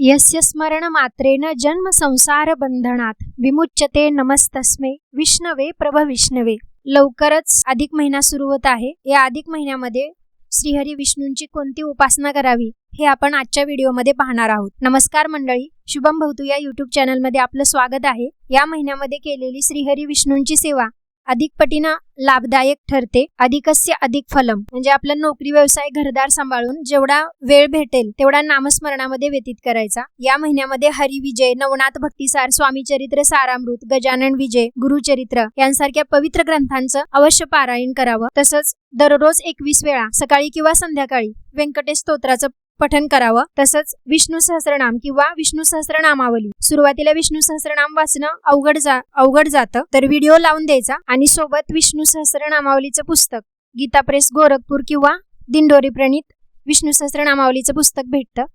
यस्य स्मरण मात्रेन जन्म संसार बंधनात विमुच्यते नमस्तस्मै विष्णवे प्रभ विष्णवे। लवकरच अधिक महिना सुरू होत आहे। या अधिक महिन्यामध्ये श्रीहरी विष्णूंची कोणती उपासना करावी हे आपण आजच्या व्हिडिओमध्ये पाहणार आहोत। नमस्कार मंडळी, शुभम भवतु या यूट्यूब चॅनलमध्ये आपलं स्वागत आहे। या महिन्यामध्ये केलेली श्रीहरी विष्णूंची सेवा अधिक पटीनं लाभदायक ठरते। अधिकस्य अधिक फलम म्हणजे आपला नोकरी व्यवसाय घरदार सांभाळून जेवढा वेळ भेटेल तेवढा नामस्मरणामध्ये व्यतीत करायचा। या महिन्यामध्ये हरिविजय, नवनाथ भक्तिसार, स्वामी चरित्र सारामृत, गजानन विजय, गुरुचरित्र यांसारख्या पवित्र ग्रंथांचं अवश्य पारायण करावं। तसंच दररोज 21 वेळा सकाळी किंवा संध्याकाळी व्यंकटेश स्तोत्राचं पठण करावं। तसंच विष्णू सहस्त्रनाम किंवा विष्णू सहस्त्रनामावली, सुरुवातीला विष्णू सहस्त्रनाम वाचणं अवघड जातं, तर व्हिडिओ लावून द्यायचा आणि सोबत विष्णू सहस्त्रनामावलीचं पुस्तक गीता प्रेस गोरखपूर किंवा दिंडोरी प्रणीत विष्णू सहस्त्रनामावलीचं पुस्तक भेटतं,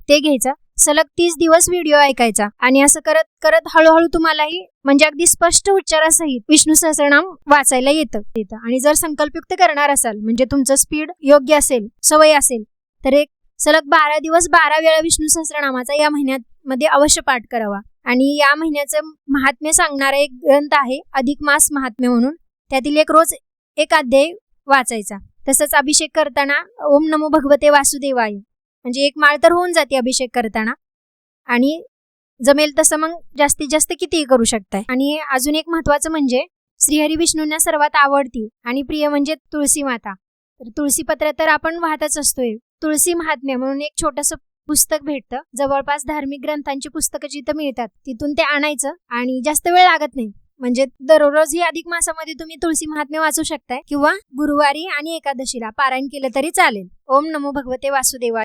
ते घ्यायचं। सलग 30 दिवस व्हिडिओ ऐकायचा आणि असं करत करत हळूहळू तुम्हालाही म्हणजे अगदी स्पष्ट उच्चारासहित विष्णू सहस्त्रनाम वाचायला येतं। आणि जर संकल्पयुक्त करणार असाल म्हणजे तुमचं स्पीड योग्य असेल, सवय असेल, तर एक सलग 12 दिवस 12 वेळा विष्णू सहस्त्रनामाचा या महिन्यामध्ये अवश्य पाठ करावा। आणि या महिन्याचं महात्म्य सांगणारा एक ग्रंथ आहे अधिक मास महात्म्य म्हणून, त्यातील रोज एक अध्याय वाचायचा। तसंच अभिषेक करताना ओम नमो भगवते वासुदेवाय म्हणजे एक माळ तर होऊन जाते अभिषेक करताना, आणि जमेल तसं मग जास्तीत जास्त कितीही करू शकताय। आणि अजून एक महत्वाचं म्हणजे श्रीहरी विष्णूंना सर्वात आवडती आणि प्रिय म्हणजे तुळशी माता। तर तुळशी पत्र तर आपण वाहतच असतोय। तुळशी महात्म्य म्हणून एक छोटंसं पुस्तक भेटतं, जवळपास धार्मिक ग्रंथांची पुस्तकं जिथं मिळतात तिथून ते आणायचं आणि जास्त वेळ लागत नाही। म्हणजे दररोज ही अधिक मासामध्ये तुम्ही तुळशी महात्म्य वाचू शकताय किंवा गुरुवारी आणि एकादशीला पारायण केलं तरी चालेल। ओम नमो भगवते वासुदेवाय।